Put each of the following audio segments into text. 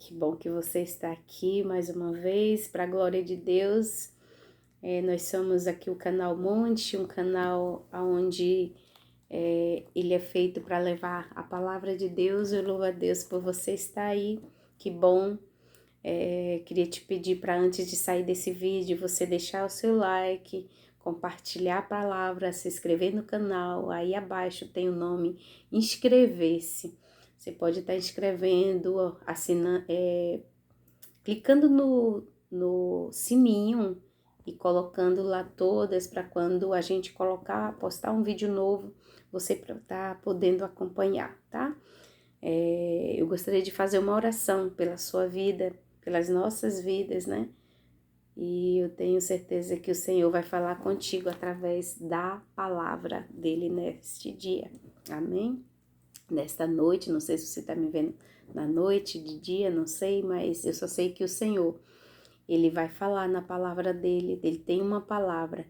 Que bom que você está aqui mais uma vez, para a glória de Deus. Nós somos aqui o canal Monte, um canal onde ele é feito para levar a palavra de Deus. Eu louvo a Deus por você estar aí, que bom. Queria te pedir para, antes de sair desse vídeo, você deixar o seu like, compartilhar a palavra, se inscrever no canal. Aí abaixo tem o nome inscrever-se. Você pode estar inscrevendo, assinando, clicando no sininho e colocando lá todas, para quando a gente postar um vídeo novo, você tá podendo acompanhar, tá? Eu gostaria de fazer uma oração pela sua vida, pelas nossas vidas, né? E eu tenho certeza que o Senhor vai falar contigo através da palavra dele neste dia. Amém? Nesta noite, não sei se você está me vendo na noite, de dia, não sei, mas eu só sei que o Senhor, ele vai falar na palavra dele, ele tem uma palavra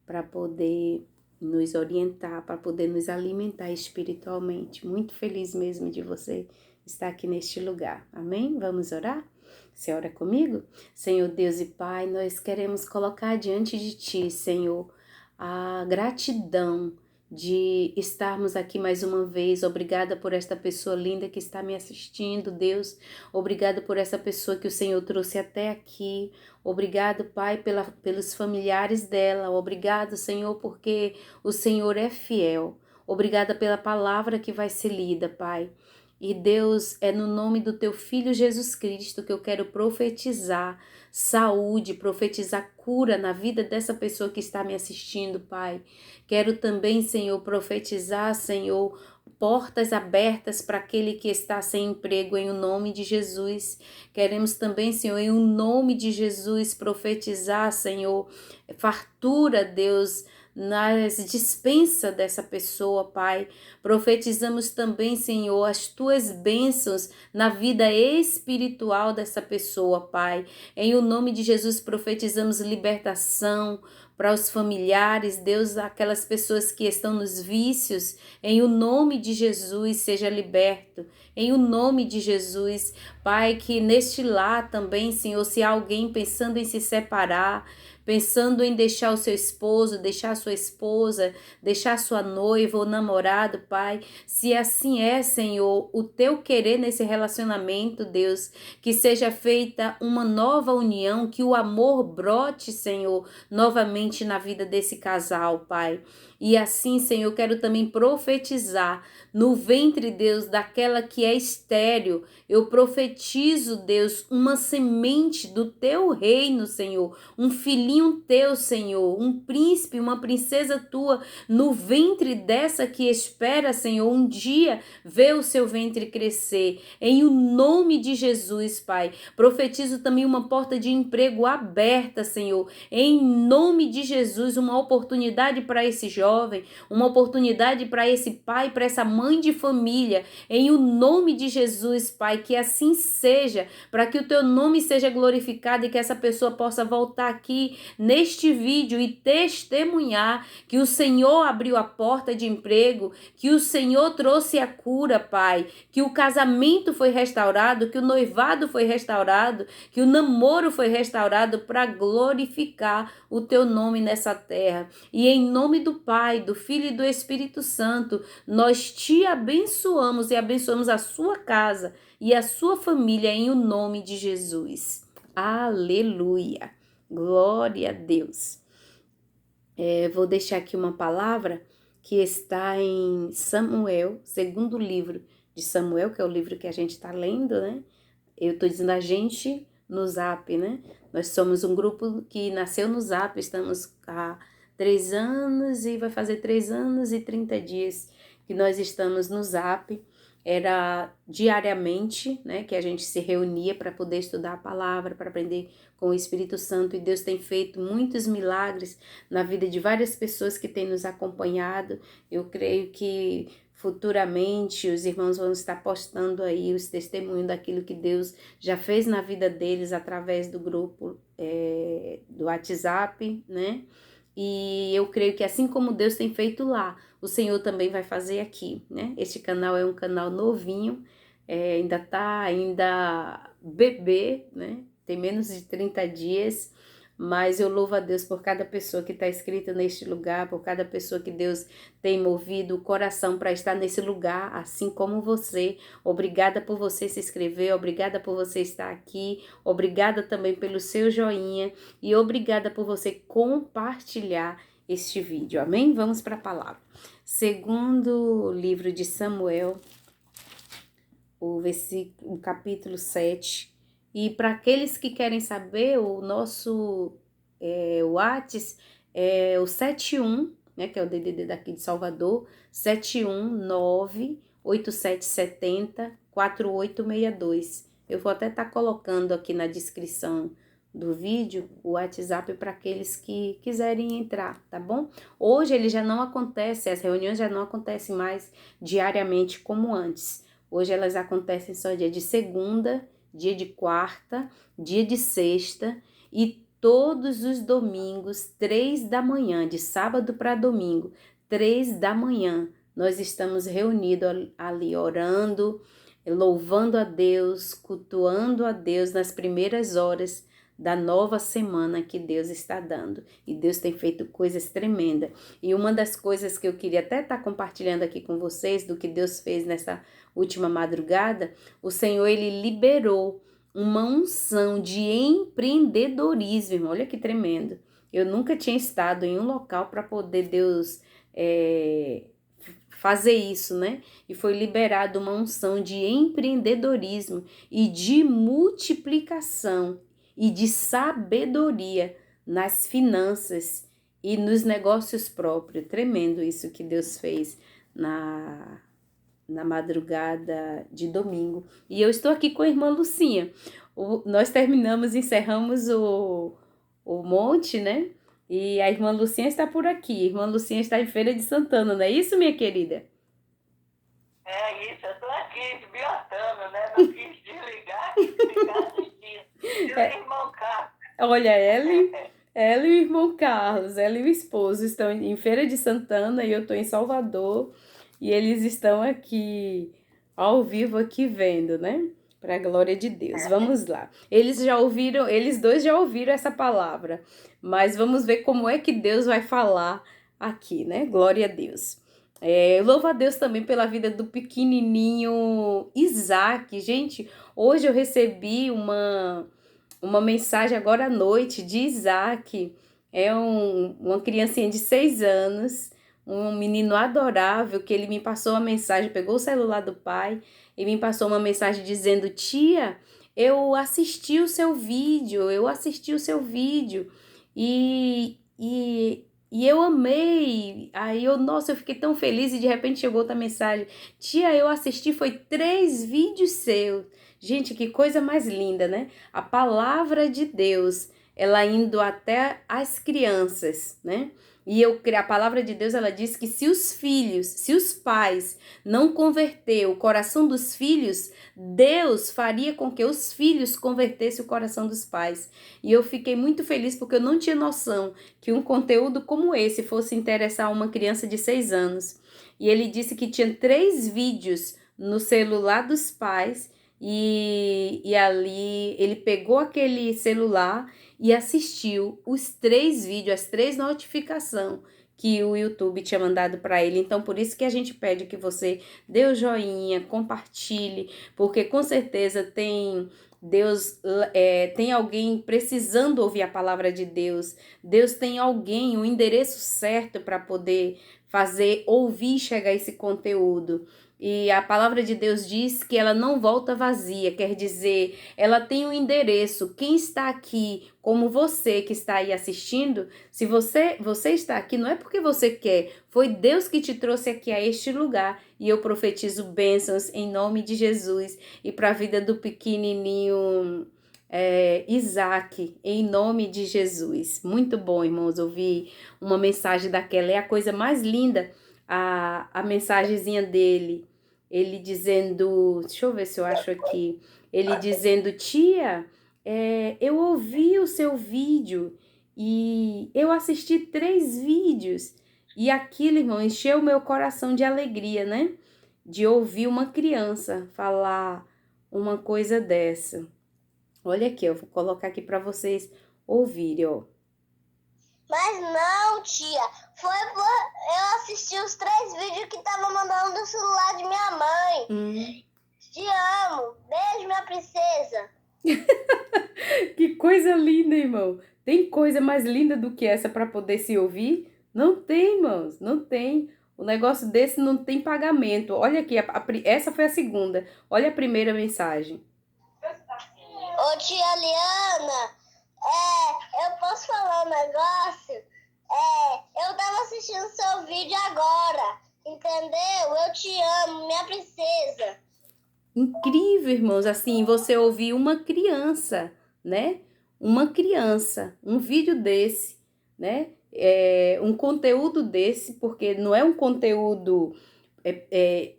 para poder nos orientar, para poder nos alimentar espiritualmente. Muito feliz mesmo de você estar aqui neste lugar. Amém? Vamos orar? Você ora comigo? Senhor Deus e Pai, nós queremos colocar diante de Ti, Senhor, a gratidão de estarmos aqui mais uma vez. Obrigada por esta pessoa linda que está me assistindo, Deus. Obrigada por essa pessoa que o Senhor trouxe até aqui. Obrigado, Pai, pelos familiares dela. Obrigado, Senhor, porque o Senhor é fiel. Obrigada pela palavra que vai ser lida, Pai. E Deus, é no nome do Teu Filho Jesus Cristo que eu quero profetizar saúde, profetizar cura na vida dessa pessoa que está me assistindo, Pai. Quero também, Senhor, profetizar, Senhor, portas abertas para aquele que está sem emprego, em o nome de Jesus. Queremos também, Senhor, em o nome de Jesus, profetizar, Senhor, fartura, Deus, nas dispensa dessa pessoa, Pai. Profetizamos também, Senhor, as Tuas bênçãos na vida espiritual dessa pessoa, Pai. Em o nome de Jesus, profetizamos libertação para os familiares, Deus, aquelas pessoas que estão nos vícios, em o nome de Jesus, seja liberto. Em o nome de Jesus, Pai, que neste lar também, Senhor, se há alguém pensando em se separar, pensando em deixar o seu esposo, deixar a sua esposa, deixar a sua noiva ou namorado, Pai, se assim é, Senhor, o Teu querer nesse relacionamento, Deus, que seja feita uma nova união, que o amor brote, Senhor, novamente na vida desse casal, Pai. E assim, Senhor, eu quero também profetizar no ventre, Deus, daquela que é estéril. Eu profetizo, Deus, uma semente do Teu reino, Senhor, um filhinho Teu, Senhor, um príncipe, uma princesa Tua, no ventre dessa que espera, Senhor, um dia ver o seu ventre crescer. Em o nome de Jesus, Pai. Profetizo também uma porta de emprego aberta, Senhor. Em nome de Jesus, uma oportunidade para esse jovem, uma oportunidade para esse pai, para essa mãe de família. Em o nome de Jesus, Pai, que assim seja, para que o Teu nome seja glorificado e que essa pessoa possa voltar aqui neste vídeo e testemunhar que o Senhor abriu a porta de emprego, que o Senhor trouxe a cura, Pai, que o casamento foi restaurado, que o noivado foi restaurado, que o namoro foi restaurado, para glorificar o Teu nome nessa terra. E em nome do Pai, do Filho e do Espírito Santo, nós Te abençoamos e abençoamos a sua casa e a sua família em o nome de Jesus. Aleluia! Glória a Deus! Vou deixar aqui uma palavra que está em Samuel, segundo livro de Samuel, que é o livro que a gente está lendo, né? Eu estou dizendo a gente no Zap, né? Nós somos um grupo que nasceu no Zap, estamos há 3 anos e vai fazer 3 anos e 30 dias que nós estamos no Zap. Era diariamente, né, que a gente se reunia para poder estudar a palavra, para aprender com o Espírito Santo, e Deus tem feito muitos milagres na vida de várias pessoas que têm nos acompanhado. Eu creio que futuramente os irmãos vão estar postando aí os testemunhos daquilo que Deus já fez na vida deles através do grupo do WhatsApp, né? E eu creio que assim como Deus tem feito lá, o Senhor também vai fazer aqui, né? Este canal é um canal novinho, ainda bebê, né? Tem menos de 30 dias, mas eu louvo a Deus por cada pessoa que está escrita neste lugar, por cada pessoa que Deus tem movido o coração para estar nesse lugar, assim como você. Obrigada por você se inscrever, obrigada por você estar aqui, obrigada também pelo seu joinha e obrigada por você compartilhar este vídeo, amém? Vamos para a palavra. Segundo livro de Samuel, o capítulo 7. E para aqueles que querem saber, o nosso WhatsApp é o 71, né, que é o DDD daqui de Salvador, 71987704862. Eu vou até estar colocando aqui na descrição do vídeo o WhatsApp para aqueles que quiserem entrar, tá bom? Hoje ele já não acontece, as reuniões já não acontecem mais diariamente como antes. Hoje elas acontecem só dia de segunda, dia de quarta, dia de sexta e todos os domingos, 3 da manhã, de sábado para domingo, 3 da manhã, nós estamos reunidos ali orando, louvando a Deus, cultuando a Deus nas primeiras horas da nova semana que Deus está dando. E Deus tem feito coisas tremendas. E uma das coisas que eu queria até estar compartilhando aqui com vocês, do que Deus fez nessa última madrugada, o Senhor, Ele liberou uma unção de empreendedorismo, irmão. Olha que tremendo. Eu nunca tinha estado em um local para poder Deus fazer isso, né? E foi liberada uma unção de empreendedorismo e de multiplicação e de sabedoria nas finanças e nos negócios próprios. Tremendo isso que Deus fez na madrugada de domingo. E eu estou aqui com a irmã Lucinha. Nós encerramos o monte, né? E a irmã Lucinha está por aqui. A irmã Lucinha está em Feira de Santana, não é isso, minha querida? É isso, eu estou aqui desbiotando, né? Não quis desligar e ficar assistindo. E o irmão Carlos. Olha, ela e o irmão Carlos, ela e o esposo estão em Feira de Santana e eu estou em Salvador. E eles estão aqui, ao vivo, aqui vendo, né? Para a glória de Deus. Vamos lá. Eles dois já ouviram essa palavra. Mas vamos ver como é que Deus vai falar aqui, né? Glória a Deus. Eu louvo a Deus também pela vida do pequenininho Isaac. Gente, hoje eu recebi uma mensagem agora à noite de Isaac. É uma criancinha de 6 anos, um menino adorável, que ele me passou uma mensagem, pegou o celular do pai e me passou uma mensagem dizendo: tia, eu assisti o seu vídeo e eu amei. Aí nossa, eu fiquei tão feliz e de repente chegou outra mensagem: tia, eu assisti, foi 3 vídeos seus. Gente, que coisa mais linda, né? A palavra de Deus, ela indo até as crianças, né? E a palavra de Deus, ela diz que se os pais não converter o coração dos filhos, Deus faria com que os filhos convertessem o coração dos pais. E eu fiquei muito feliz porque eu não tinha noção que um conteúdo como esse fosse interessar uma criança de 6 anos. E ele disse que tinha 3 vídeos no celular dos pais e ali ele pegou aquele celular e assistiu os 3 vídeos, as 3 notificações que o YouTube tinha mandado para ele. Então, por isso que a gente pede que você dê o joinha, compartilhe, porque com certeza Deus tem alguém precisando ouvir a palavra de Deus. Deus tem alguém, o endereço certo para poder fazer ouvir e chegar esse conteúdo. E a palavra de Deus diz que ela não volta vazia, quer dizer, ela tem um endereço. Quem está aqui, como você que está aí assistindo, se você está aqui, não é porque você quer, foi Deus que te trouxe aqui a este lugar. E eu profetizo bênçãos em nome de Jesus e para a vida do pequenininho Isaac, em nome de Jesus. Muito bom, irmãos, ouvir uma mensagem daquela. É a coisa mais linda, a mensagenzinha dele. Ele dizendo, deixa eu ver se eu acho aqui, ele dizendo: tia, eu ouvi o seu vídeo e eu assisti 3 vídeos e aquilo, irmão, encheu o meu coração de alegria, né? De ouvir uma criança falar uma coisa dessa. Olha aqui, eu vou colocar aqui para vocês ouvirem, ó. Mas não, tia. Eu assisti os 3 vídeos que tava mandando do celular de minha mãe. Te amo. Beijo, minha princesa. Que coisa linda, irmão. Tem coisa mais linda do que essa para poder se ouvir? Não tem, irmãos, não tem. O negócio desse não tem pagamento. Olha aqui, essa foi a segunda. Olha a primeira mensagem. Ô, tia Liana, eu posso falar um negócio? Eu tava assistindo seu vídeo agora, entendeu? Eu te amo, minha princesa. Incrível, irmãos, assim, você ouvir uma criança, né? Uma criança, um vídeo desse, né? Um conteúdo desse, porque não é um conteúdo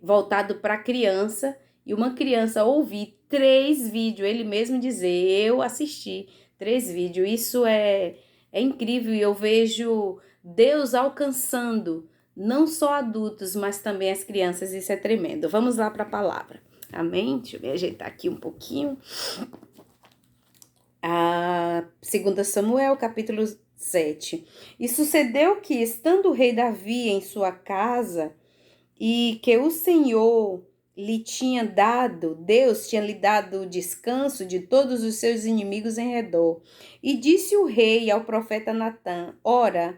voltado para criança, e uma criança ouvir 3 vídeos, ele mesmo dizer, eu assisti 3 vídeos, isso é incrível, e eu vejo Deus alcançando não só adultos, mas também as crianças, isso é tremendo. Vamos lá para a palavra. Amém? Deixa eu me ajeitar aqui um pouquinho. 2 Samuel, capítulo 7. E sucedeu que, estando o rei Davi em sua casa, e que o Senhor lhe tinha dado, Deus tinha lhe dado descanso de todos os seus inimigos em redor. E disse o rei ao profeta Natã: olha,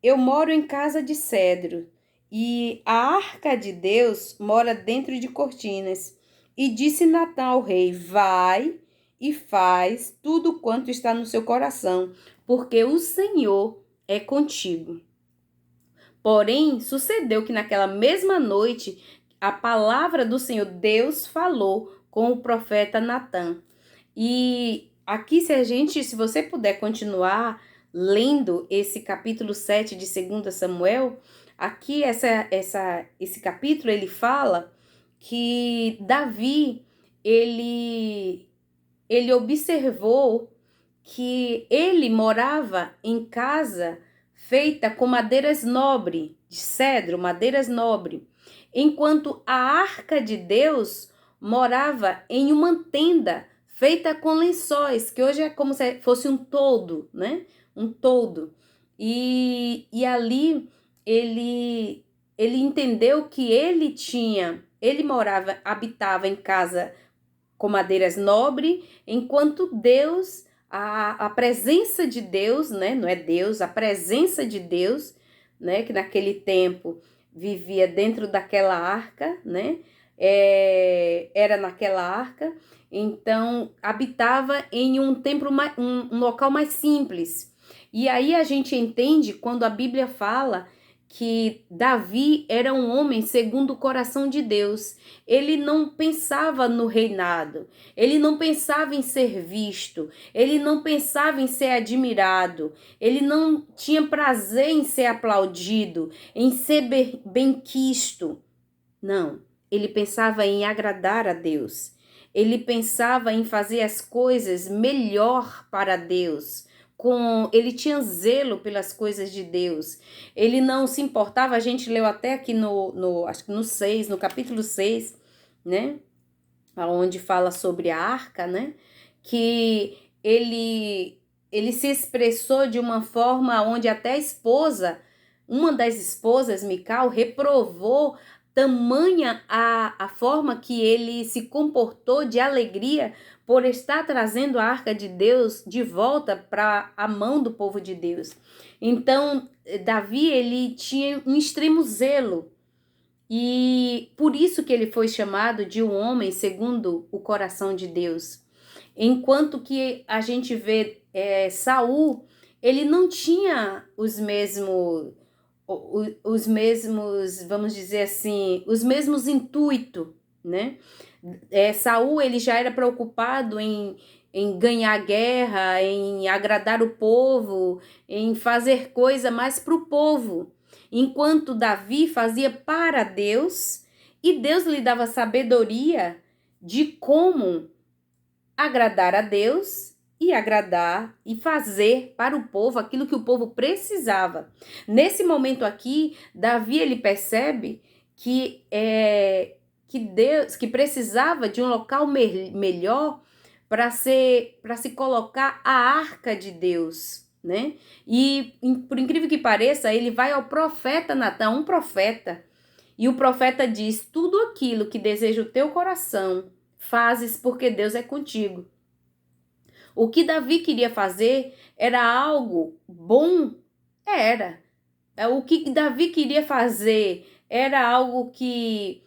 eu moro em casa de cedro, e a arca de Deus mora dentro de cortinas. E disse Natã ao rei: vai e faz tudo quanto está no seu coração, porque o Senhor é contigo. Porém, sucedeu que naquela mesma noite, a palavra do Senhor Deus falou com o profeta Natã. E aqui, se você puder continuar lendo esse capítulo 7 de 2 Samuel, aqui esse capítulo ele fala que Davi, ele observou que ele morava em casa feita com madeiras nobres, de cedro, madeiras nobres, enquanto a arca de Deus morava em uma tenda feita com lençóis, que hoje é como se fosse um toldo, né? Um toldo. E ali ele entendeu que habitava em casa com madeiras nobres, enquanto Deus, a presença de Deus, né? Não é Deus, a presença de Deus, né? Que naquele tempo vivia dentro daquela arca, né? Era naquela arca, então habitava em um templo, um local mais simples. E aí a gente entende quando a Bíblia fala que Davi era um homem segundo o coração de Deus. Ele não pensava no reinado, ele não pensava em ser visto, ele não pensava em ser admirado, ele não tinha prazer em ser aplaudido, em ser benquisto. Não, ele pensava em agradar a Deus. Ele pensava em fazer as coisas melhor para Deus. Ele tinha zelo pelas coisas de Deus. Ele não se importava, a gente leu até aqui acho que no capítulo 6, né? Onde fala sobre a arca, né? Que ele se expressou de uma forma onde até uma das esposas, Mical, reprovou tamanha a forma que ele se comportou de alegria por estar trazendo a arca de Deus de volta para a mão do povo de Deus. Então, Davi, ele tinha um extremo zelo, e por isso que ele foi chamado de um homem segundo o coração de Deus. Enquanto que a gente vê Saul, ele não tinha os mesmos, vamos dizer assim, os mesmos intuitos, né? Saul, ele já era preocupado em ganhar guerra, em agradar o povo, em fazer coisa mais para o povo, enquanto Davi fazia para Deus, e Deus lhe dava sabedoria de como agradar a Deus e agradar e fazer para o povo aquilo que o povo precisava. Nesse momento aqui, Davi, ele percebe que Deus, que precisava de um local melhor para se colocar a arca de Deus, né? E por incrível que pareça, ele vai ao profeta Natã, um profeta, e o profeta diz: tudo aquilo que deseja o teu coração, fazes porque Deus é contigo. O que Davi queria fazer era algo bom, era. O que Davi queria fazer era algo que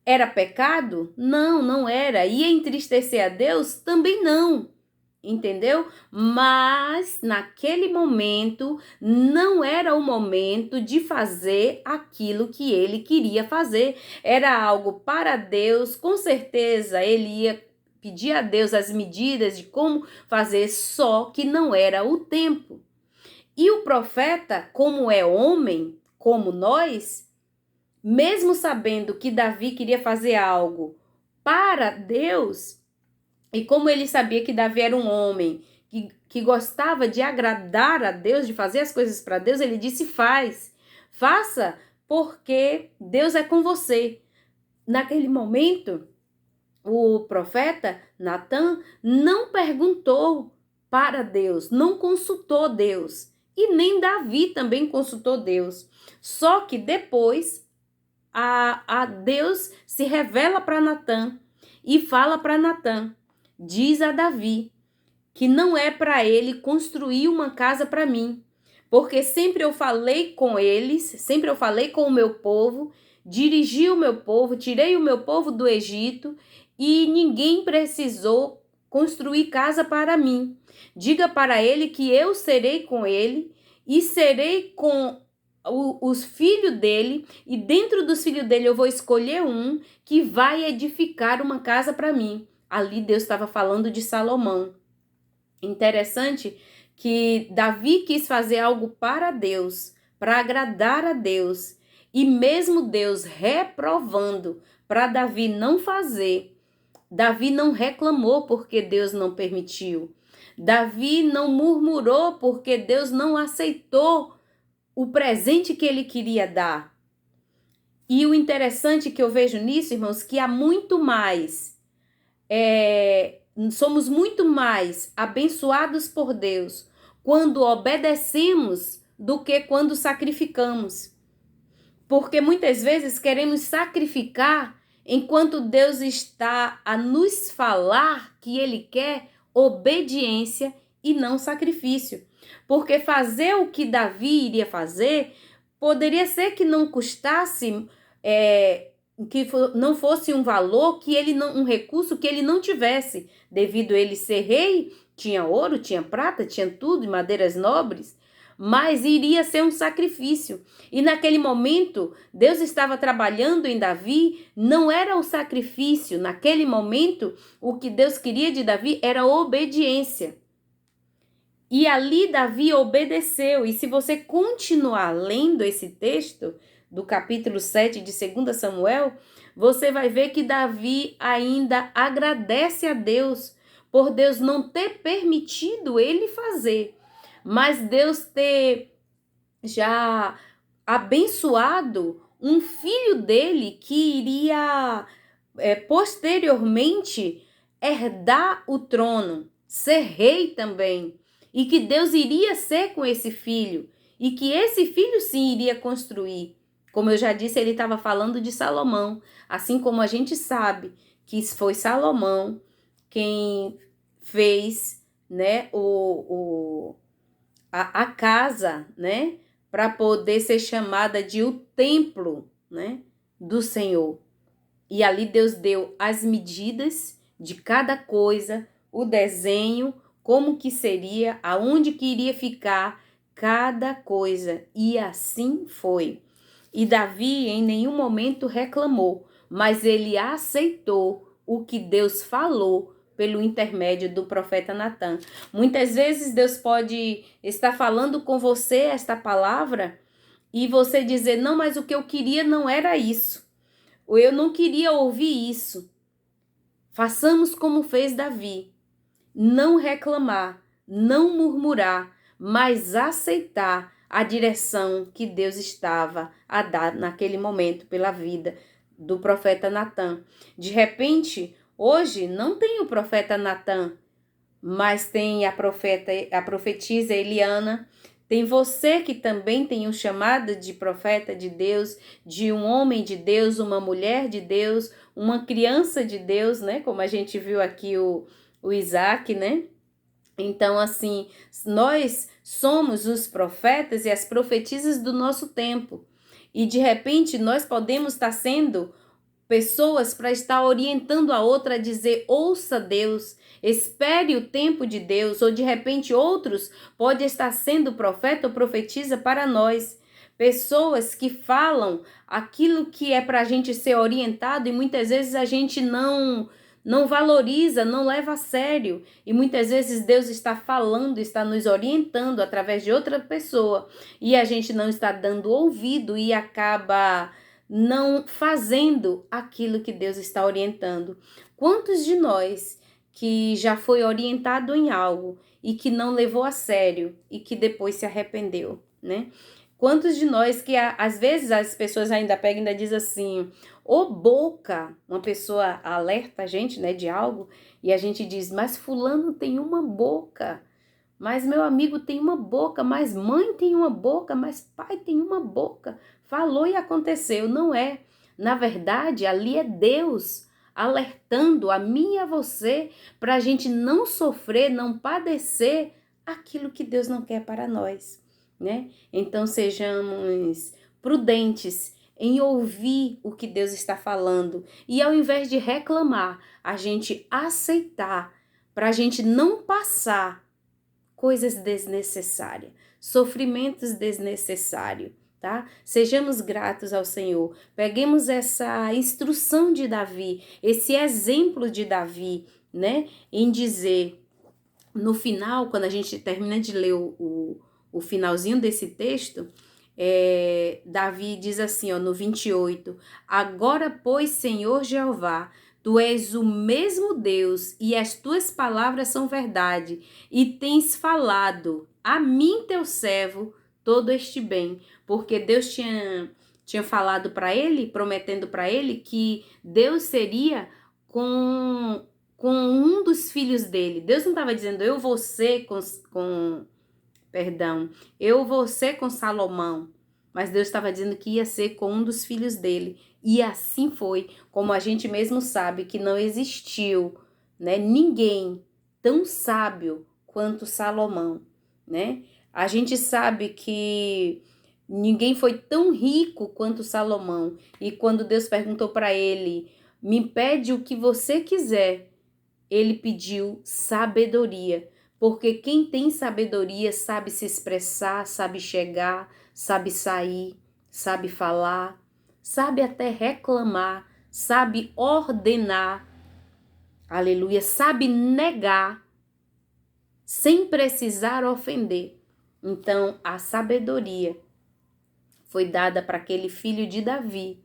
era pecado? Não, não era. Ia entristecer a Deus? Também não. Entendeu? Mas naquele momento não era o momento de fazer aquilo que ele queria fazer. Era algo para Deus, com certeza ele ia pedir a Deus as medidas de como fazer, só que não era o tempo. E o profeta, como é homem, como nós, mesmo sabendo que Davi queria fazer algo para Deus, e como ele sabia que Davi era um homem que gostava de agradar a Deus, de fazer as coisas para Deus, ele disse: faça, porque Deus é com você. Naquele momento, o profeta Natã não perguntou para Deus, não consultou Deus, e nem Davi também consultou Deus. Só que depois a Deus se revela para Natã e fala para Natã: diz a Davi que não é para ele construir uma casa para mim, porque sempre eu falei com eles, sempre eu falei com o meu povo, dirigi o meu povo, tirei o meu povo do Egito e ninguém precisou construir casa para mim. Diga para ele que eu serei com ele e serei com os filhos dele, e dentro dos filhos dele eu vou escolher um que vai edificar uma casa para mim. Ali Deus estava falando de Salomão. Interessante que Davi quis fazer algo para Deus, para agradar a Deus, e mesmo Deus reprovando para Davi não fazer, Davi não reclamou porque Deus não permitiu. Davi não murmurou porque Deus não aceitou o presente que ele queria dar. E o interessante que eu vejo nisso, irmãos, que há muito mais, somos muito mais abençoados por Deus quando obedecemos do que quando sacrificamos. Porque muitas vezes queremos sacrificar enquanto Deus está a nos falar que Ele quer obediência e não sacrifício. Porque fazer o que Davi iria fazer poderia ser que não custasse, que não fosse um valor, que ele não, um recurso que ele não tivesse, devido a ele ser rei, tinha ouro, tinha prata, tinha tudo, e madeiras nobres, mas iria ser um sacrifício. E naquele momento, Deus estava trabalhando em Davi, não era o sacrifício. Naquele momento, o que Deus queria de Davi era obediência. E ali Davi obedeceu. E se você continuar lendo esse texto do capítulo 7 de 2 Samuel, você vai ver que Davi ainda agradece a Deus por Deus não ter permitido ele fazer, mas Deus ter já abençoado um filho dele que iria posteriormente herdar o trono, ser rei também, e que Deus iria ser com esse filho, e que esse filho sim iria construir. Como eu já disse, ele estava falando de Salomão, assim como a gente sabe que foi Salomão quem fez, né, a casa, né, para poder ser chamada de o templo, né, do Senhor. E ali Deus deu as medidas de cada coisa, o desenho, como que seria, aonde que iria ficar cada coisa. E assim foi. E Davi em nenhum momento reclamou, mas ele aceitou o que Deus falou pelo intermédio do profeta Natã. Muitas vezes Deus pode estar falando com você esta palavra e você dizer: não, mas o que eu queria não era isso. Ou eu não queria ouvir isso. Façamos como fez Davi. Não reclamar, não murmurar, mas aceitar a direção que Deus estava a dar naquele momento pela vida do profeta Natã. De repente, hoje não tem o profeta Natã mas tem a profetisa Eliana, tem você que também tem um chamado de profeta de Deus, de um homem de Deus, uma mulher de Deus, uma criança de Deus, né? Como a gente viu aqui o Isaac, né? Então, assim, nós somos os profetas e as profetisas do nosso tempo. E, de repente, nós podemos estar sendo pessoas para estar orientando a outra a dizer, ouça Deus, espere o tempo de Deus, ou de repente outros podem estar sendo profeta ou profetisa para nós. Pessoas que falam aquilo que é para a gente ser orientado e muitas vezes a gente não valoriza, não leva a sério. E muitas vezes Deus está falando, está nos orientando através de outra pessoa e a gente não está dando ouvido e acaba não fazendo aquilo que Deus está orientando. Quantos de nós que já foi orientado em algo e que não levou a sério e que depois se arrependeu, né? Quantos de nós que às vezes as pessoas ainda pegam e ainda dizem assim, ô boca, uma pessoa alerta a gente, né, de algo, e a gente diz, mas fulano tem uma boca, mas meu amigo tem uma boca, mas mãe tem uma boca, mas pai tem uma boca. Falou e aconteceu, não é. Na verdade, ali é Deus alertando a mim e a você para a gente não sofrer, não padecer aquilo que Deus não quer para nós, né? Então sejamos prudentes em ouvir o que Deus está falando e ao invés de reclamar, a gente aceitar para a gente não passar coisas desnecessárias, sofrimentos desnecessários, tá? Sejamos gratos ao Senhor. Peguemos essa instrução de Davi, esse exemplo de Davi, né? Em dizer, no final, quando a gente termina de ler o finalzinho desse texto, Davi diz assim, ó, no 28, agora, pois, Senhor Jeová, tu és o mesmo Deus e as tuas palavras são verdade e tens falado a mim, teu servo, todo este bem. Porque Deus tinha falado para ele, prometendo para ele que Deus seria com um dos filhos dele. Deus não estava dizendo, eu vou ser eu vou ser com Salomão. Mas Deus estava dizendo que ia ser com um dos filhos dele. E assim foi, como a gente mesmo sabe que não existiu, né, ninguém tão sábio quanto Salomão, né? A gente sabe que ninguém foi tão rico quanto Salomão. E quando Deus perguntou para ele, me pede o que você quiser, ele pediu sabedoria. Porque quem tem sabedoria sabe se expressar, sabe chegar, sabe sair, sabe falar, sabe até reclamar, sabe ordenar, aleluia, sabe negar, sem precisar ofender. Então, a sabedoria foi dada para aquele filho de Davi.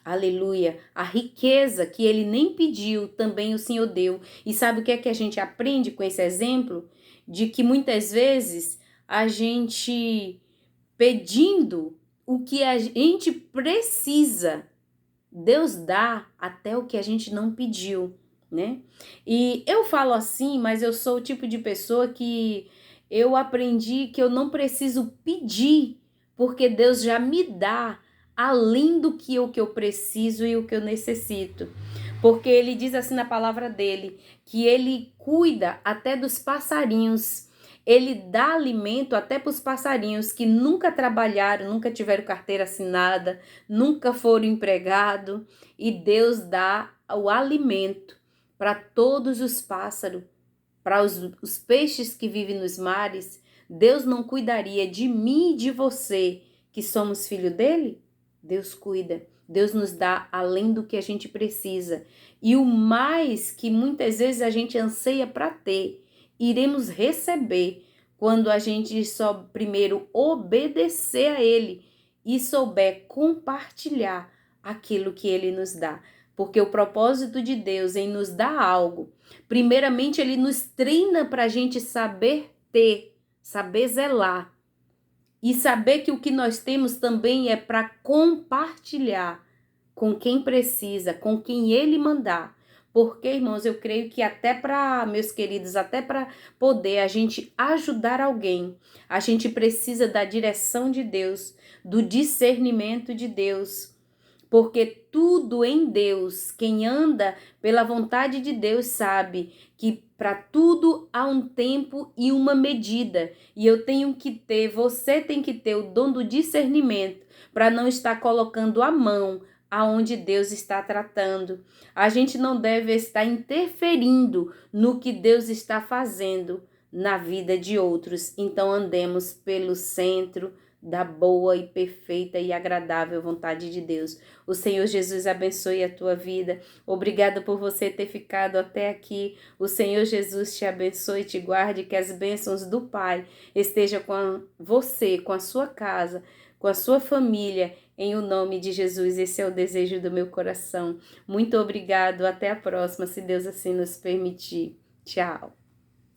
Aleluia. A riqueza que ele nem pediu, também o Senhor deu. E sabe o que é que a gente aprende com esse exemplo? De que muitas vezes a gente pedindo o que a gente precisa, Deus dá até o que a gente não pediu, né? E eu falo assim, mas eu sou o tipo de pessoa que eu aprendi que eu não preciso pedir, porque Deus já me dá além do que o que eu preciso e o que eu necessito. Porque ele diz assim na palavra dele, que ele cuida até dos passarinhos. Ele dá alimento até para os passarinhos que nunca trabalharam, nunca tiveram carteira assinada, nunca foram empregados. E Deus dá o alimento para todos os pássaros, para os peixes que vivem nos mares. Deus não cuidaria de mim e de você, que somos filho dele? Deus cuida. Deus nos dá além do que a gente precisa. E o mais que muitas vezes a gente anseia para ter, iremos receber quando a gente só primeiro obedecer a ele e souber compartilhar aquilo que ele nos dá. Porque o propósito de Deus em nos dar algo, primeiramente ele nos treina para a gente saber ter, saber zelar. E saber que o que nós temos também é para compartilhar com quem precisa, com quem ele mandar. Porque, irmãos, eu creio que até para, meus queridos, até para poder a gente ajudar alguém, a gente precisa da direção de Deus, do discernimento de Deus. Porque tudo em Deus, quem anda pela vontade de Deus sabe que para tudo há um tempo e uma medida. E eu tenho que ter, você tem que ter o dom do discernimento para não estar colocando a mão aonde Deus está tratando. A gente não deve estar interferindo no que Deus está fazendo na vida de outros. Então andemos pelo centro da boa e perfeita e agradável vontade de Deus. O Senhor Jesus abençoe a tua vida. Obrigada por você ter ficado até aqui. O Senhor Jesus te abençoe e te guarde, que as bênçãos do Pai estejam com você, com a sua casa, com a sua família, em o nome de Jesus. Esse é o desejo do meu coração. Muito obrigado, até a próxima, se Deus assim nos permitir. Tchau.